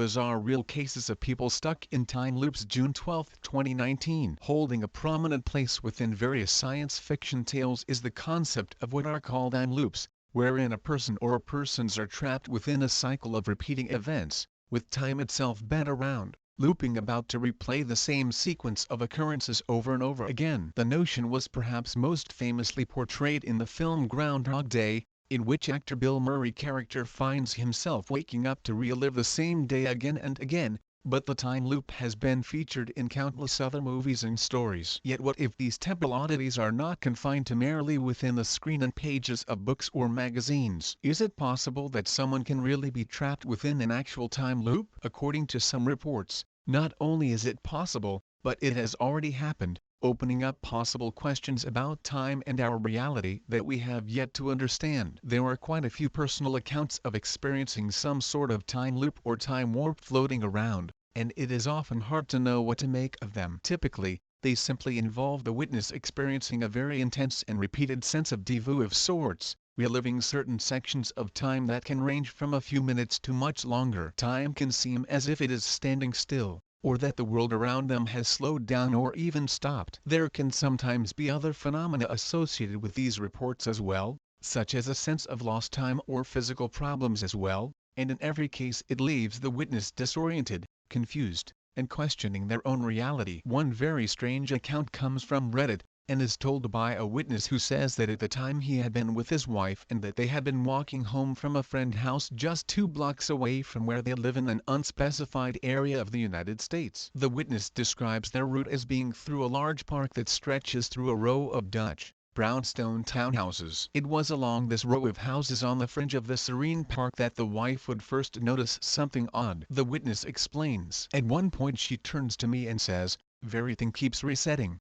Bizarre real cases of people stuck in time loops. June 12, 2019. Holding a prominent place within various science fiction tales is the concept of what are called time loops, wherein a person or persons are trapped within a cycle of repeating events, with time itself bent around, looping about to replay the same sequence of occurrences over and over again. The notion was perhaps most famously portrayed in the film Groundhog Day, in which actor Bill Murray's character finds himself waking up to relive the same day again and again, but the time loop has been featured in countless other movies and stories. Yet what if these temporal oddities are not confined to merely within the screen and pages of books or magazines? Is it possible that someone can really be trapped within an actual time loop? According to some reports, not only is it possible, but it has already happened, opening up possible questions about time and our reality that we have yet to understand. There are quite a few personal accounts of experiencing some sort of time loop or time warp floating around, and it is often hard to know what to make of them. Typically, they simply involve the witness experiencing a very intense and repeated sense of déjà vu of sorts, reliving certain sections of time that can range from a few minutes to much longer. Time can seem as if it is standing still, or that the world around them has slowed down or even stopped. There can sometimes be other phenomena associated with these reports as well, such as a sense of lost time or physical problems as well, and in every case it leaves the witness disoriented, confused, and questioning their own reality. One very strange account comes from Reddit, and is told by a witness who says that at the time he had been with his wife and that they had been walking home from a friend's house just 2 blocks away from where they live in an unspecified area of the United States. The witness describes their route as being through a large park that stretches through a row of Dutch, brownstone townhouses. It was along this row of houses on the fringe of the serene park that the wife would first notice something odd. The witness explains. At one point she turns to me and says, "Everything keeps resetting."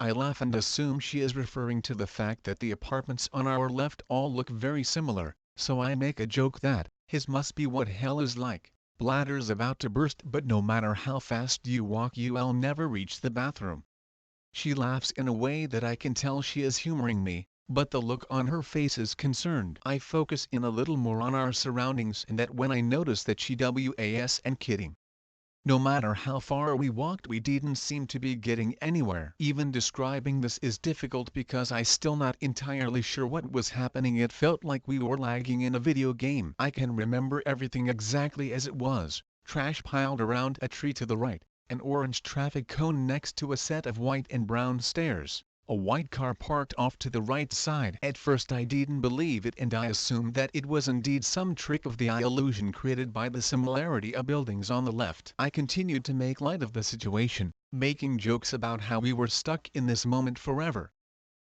I laugh and assume she is referring to the fact that the apartments on our left all look very similar, so I make a joke that, his must be what hell is like. Bladder's about to burst, but no matter how fast you walk you'll never reach the bathroom. She laughs in a way that I can tell she is humoring me, but the look on her face is concerned. I focus in a little more on our surroundings and that when I notice that she was and kidding. No matter how far we walked we didn't seem to be getting anywhere. Even describing this is difficult because I still not entirely sure what was happening. It felt like we were lagging in a video game. I can remember everything exactly as it was. Trash piled around a tree to the right, an orange traffic cone next to a set of white and brown stairs, a white car parked off to the right side. At first I didn't believe it and I assumed that it was indeed some trick of the eye illusion created by the similarity of buildings on the left. I continued to make light of the situation, making jokes about how we were stuck in this moment forever,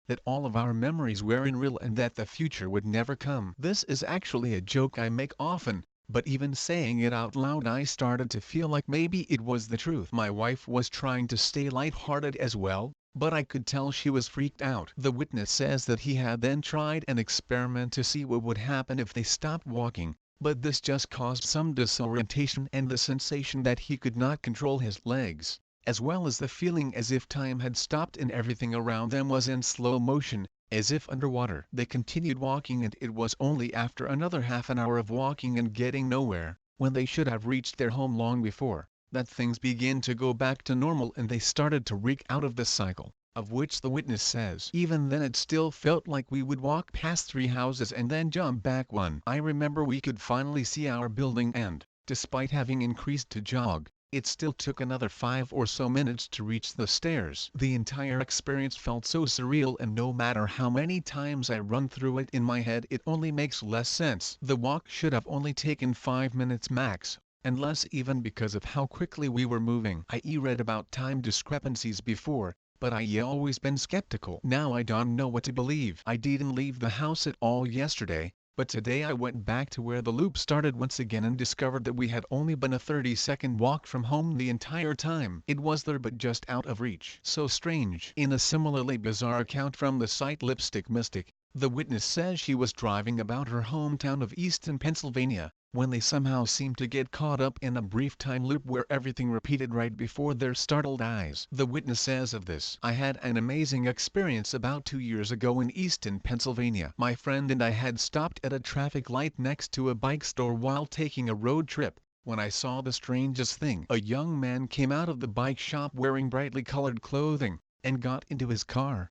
that all of our memories were unreal and that the future would never come. This is actually a joke I make often, but even saying it out loud I started to feel like maybe it was the truth. My wife was trying to stay lighthearted as well, but I could tell she was freaked out. The witness says that he had then tried an experiment to see what would happen if they stopped walking, but this just caused some disorientation and the sensation that he could not control his legs, as well as the feeling as if time had stopped and everything around them was in slow motion, as if underwater. They continued walking and it was only after another half an hour of walking and getting nowhere, when they should have reached their home long before, that things began to go back to normal and they started to wriggle out of the cycle, of which the witness says, even then it still felt like we would walk past 3 houses and then jump back one. I remember we could finally see our building and, despite having increased to jog, it still took another 5 or so minutes to reach the stairs. The entire experience felt so surreal and no matter how many times I run through it in my head it only makes less sense. The walk should have only taken 5 minutes max, and less even because of how quickly we were moving. I read about time discrepancies before, but I always been skeptical. Now I don't know what to believe. I didn't leave the house at all yesterday, but today I went back to where the loop started once again and discovered that we had only been a 30-second walk from home the entire time. It was there but just out of reach. So strange. In a similarly bizarre account from the site Lipstick Mystic, the witness says she was driving about her hometown of Easton, Pennsylvania, when they somehow seemed to get caught up in a brief time loop where everything repeated right before their startled eyes. The witness says of this, I had an amazing experience about 2 years ago in Easton, Pennsylvania. My friend and I had stopped at a traffic light next to a bike store while taking a road trip. when I saw the strangest thing. A young man came out of the bike shop wearing brightly colored clothing, and got into his car.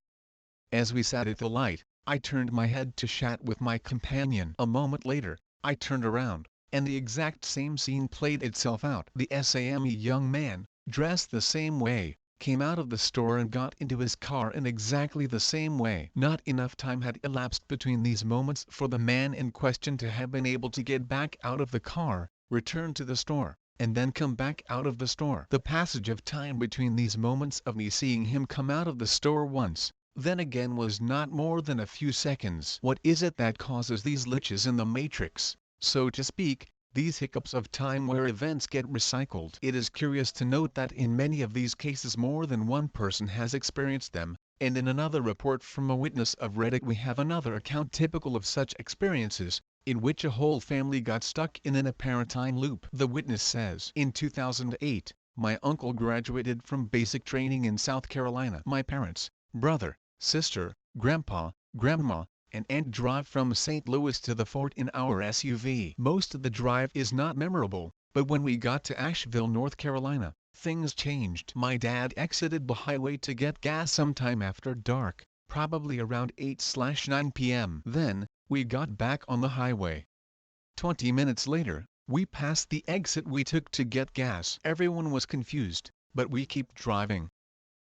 As we sat at the light, I turned my head to chat with my companion. A moment later, I turned around, and the exact same scene played itself out. The same young man, dressed the same way, came out of the store and got into his car in exactly the same way. Not enough time had elapsed between these moments for the man in question to have been able to get back out of the car, return to the store, and then come back out of the store. The passage of time between these moments of me seeing him come out of the store once, then again, was not more than a few seconds. What is it that causes these glitches in the matrix, so to speak, these hiccups of time where events get recycled? It is curious to note that in many of these cases more than one person has experienced them, and in another report from a witness of Reddit we have another account typical of such experiences, in which a whole family got stuck in an apparent time loop. The witness says, "In 2008, my uncle graduated from basic training in South Carolina. My parents, brother, sister, grandpa, grandma, and aunt drive from St. Louis to the fort in our SUV. Most of the drive is not memorable, but when we got to Asheville, North Carolina, things changed. My dad exited the highway to get gas sometime after dark, probably around 8/9 p.m. Then, we got back on the highway. 20 minutes later, we passed the exit we took to get gas. Everyone was confused, but we keep driving.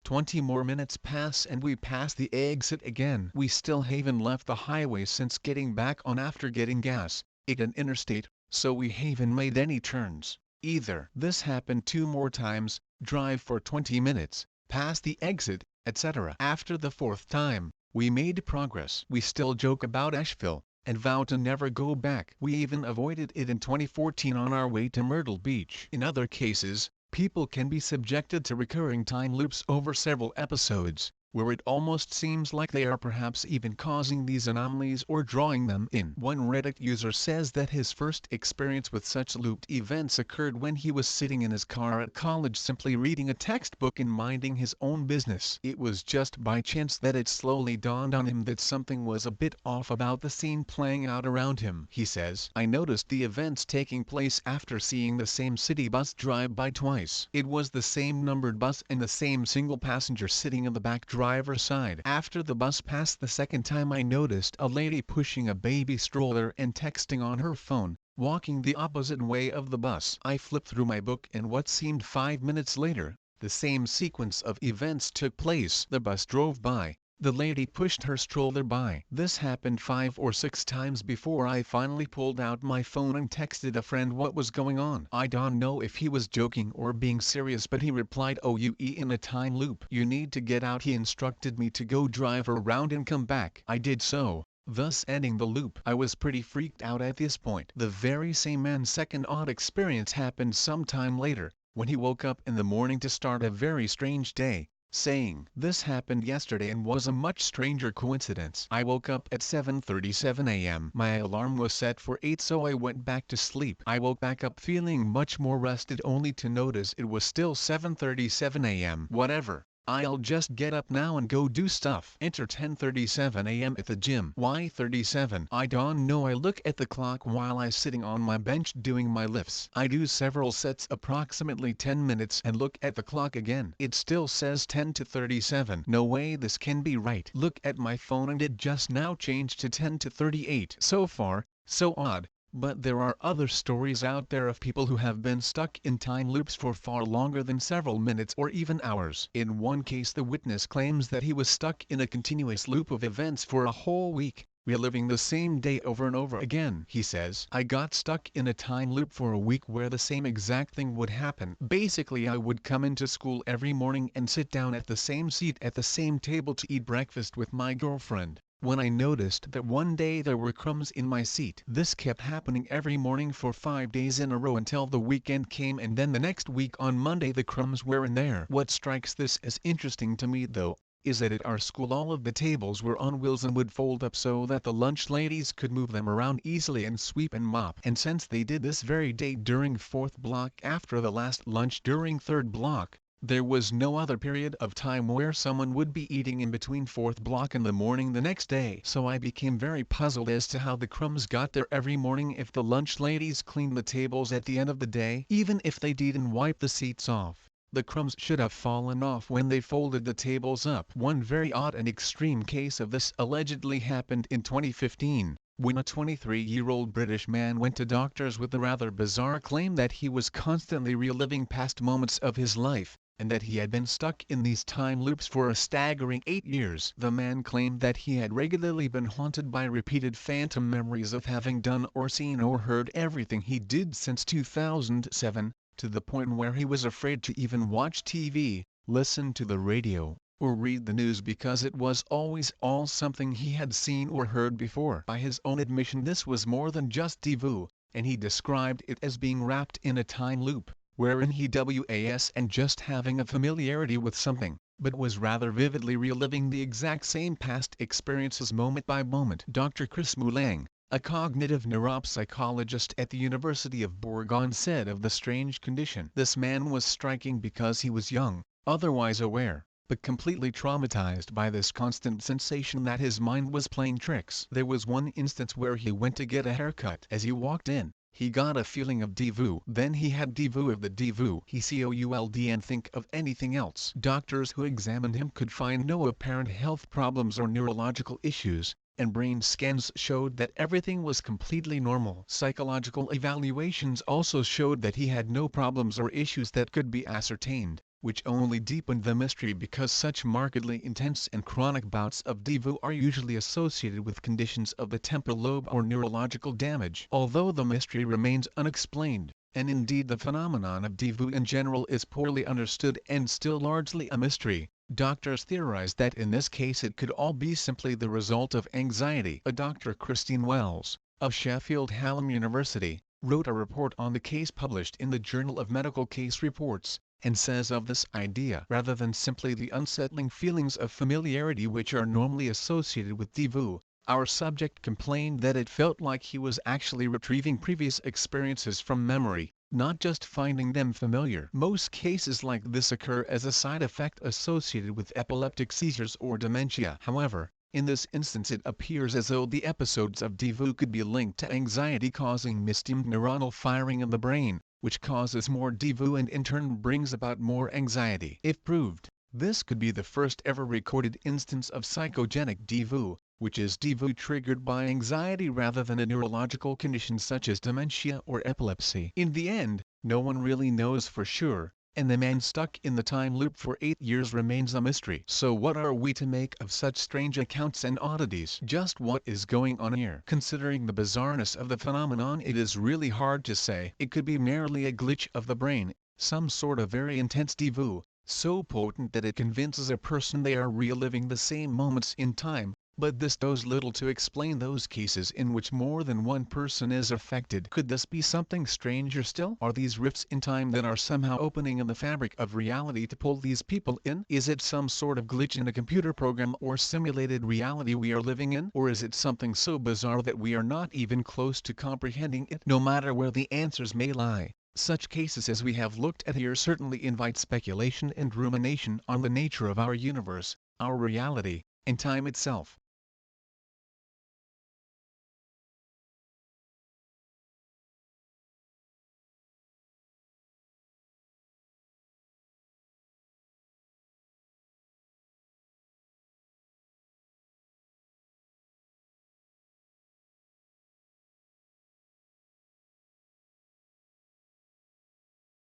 20 more minutes pass and we pass the exit again. We still haven't left the highway since getting back on after getting gas at an interstate, so we haven't made any turns, either. This happened 2 more times, drive for 20 minutes, pass the exit, etc. After the 4th time, we made progress. We still joke about Asheville, and vow to never go back. We even avoided it in 2014 on our way to Myrtle Beach. In other cases, people can be subjected to recurring time loops over several episodes, where it almost seems like they are perhaps even causing these anomalies or drawing them in. One Reddit user says that his first experience with such looped events occurred when he was sitting in his car at college simply reading a textbook and minding his own business. It was just by chance that it slowly dawned on him that something was a bit off about the scene playing out around him. He says, "I noticed the events taking place after seeing the same city bus drive by twice. It was the same numbered bus and the same single passenger sitting in the back driver's side. After the bus passed the second time, I noticed a lady pushing a baby stroller and texting on her phone, walking the opposite way of the bus. I flipped through my book and what seemed 5 minutes later, the same sequence of events took place. The bus drove by, the lady pushed her stroller by. This happened 5 or 6 times before I finally pulled out my phone and texted a friend what was going on. I don't know if he was joking or being serious, but he replied, 'Oh, you in a time loop. You need to get out.' He instructed me to go drive around and come back. I did so, thus ending the loop. I was pretty freaked out at this point." The very same man's second odd experience happened sometime later, when he woke up in the morning to start a very strange day, saying, "This happened yesterday and was a much stranger coincidence. I woke up at 7:37 a.m. My alarm was set for 8, so I went back to sleep. I woke back up feeling much more rested only to notice it was still 7:37 a.m. Whatever, I'll just get up now and go do stuff." Enter 10:37 a.m. at the gym. Why 37? I don't know. I look at the clock while I sitting on my bench doing my lifts. I do several sets approximately 10 minutes and look at the clock again. It still says 10 to 37. No way this can be right. Look at my phone and it just now changed to 10 to 38. So far, so odd. But there are other stories out there of people who have been stuck in time loops for far longer than several minutes or even hours. In one case, the witness claims that he was stuck in a continuous loop of events for a whole week, reliving the same day over and over again. He says, "I got stuck in a time loop for a week where the same exact thing would happen. Basically, I would come into school every morning and sit down at the same seat at the same table to eat breakfast with my girlfriend, when I noticed that one day there were crumbs in my seat. This kept happening every morning for 5 days in a row until the weekend came, and then the next week on Monday the crumbs were in there." What strikes this as interesting to me though, is that at our school all of the tables were on wheels and would fold up so that the lunch ladies could move them around easily and sweep and mop. And since they did this very day during 4th block after the last lunch during 3rd block, There was no other period of time where someone would be eating in between 4th block in the morning the next day. So I became very puzzled as to how the crumbs got there every morning if the lunch ladies cleaned the tables at the end of the day. Even if they didn't wipe the seats off, the crumbs should have fallen off when they folded the tables up. One very odd and extreme case of this allegedly happened in 2015. When a 23-year-old British man went to doctors with the rather bizarre claim that he was constantly reliving past moments of his life, and that he had been stuck in these time loops for a staggering 8 years. The man claimed that he had regularly been haunted by repeated phantom memories of having done or seen or heard everything he did since 2007, to the point where he was afraid to even watch TV, listen to the radio, or read the news because it was always all something he had seen or heard before. By his own admission, this was more than just déjà vu, and he described it as being wrapped in a time loop, wherein he was and just having a familiarity with something, but was rather vividly reliving the exact same past experiences moment by moment. Dr. Chris Mulang, a cognitive neuropsychologist at the University of Bourgogne, said of the strange condition, "This man was striking because he was young, otherwise aware, but completely traumatized by this constant sensation that his mind was playing tricks." There was one instance where he went to get a haircut. As he walked in, he got a feeling of déjà vu. Then he had déjà vu of the déjà vu he could and think of anything else. Doctors who examined him could find no apparent health problems or neurological issues, and brain scans showed that everything was completely normal. Psychological evaluations also showed that he had no problems or issues that could be ascertained, which only deepened the mystery because such markedly intense and chronic bouts of déjà vu are usually associated with conditions of the temporal lobe or neurological damage. Although the mystery remains unexplained, and indeed the phenomenon of déjà vu in general is poorly understood and still largely a mystery, doctors theorize that in this case it could all be simply the result of anxiety. A Dr. Christine Wells, of Sheffield Hallam University, wrote a report on the case published in the Journal of Medical Case Reports, and says of this idea, rather than simply the unsettling feelings of familiarity which are normally associated with déjà vu, our subject complained that it felt like he was actually retrieving previous experiences from memory, not just finding them familiar. Most cases like this occur as a side effect associated with epileptic seizures or dementia. However, in this instance it appears as though the episodes of déjà vu could be linked to anxiety causing mistimed neuronal firing in the brain, which causes more déjà vu and in turn brings about more anxiety. If proved, this could be the first ever recorded instance of psychogenic déjà vu, which is déjà vu triggered by anxiety rather than a neurological condition such as dementia or epilepsy. In the end, no one really knows for sure, and the man stuck in the time loop for 8 years remains a mystery. So what are we to make of such strange accounts and oddities? Just what is going on here? Considering the bizarreness of the phenomenon, it is really hard to say. It could be merely a glitch of the brain, some sort of very intense déjà vu, so potent that it convinces a person they are reliving the same moments in time. But this does little to explain those cases in which more than one person is affected. Could this be something stranger still? Are these rifts in time that are somehow opening in the fabric of reality to pull these people in? Is it some sort of glitch in a computer program or simulated reality we are living in? Or is it something so bizarre that we are not even close to comprehending it? No matter where the answers may lie, such cases as we have looked at here certainly invite speculation and rumination on the nature of our universe, our reality, and time itself.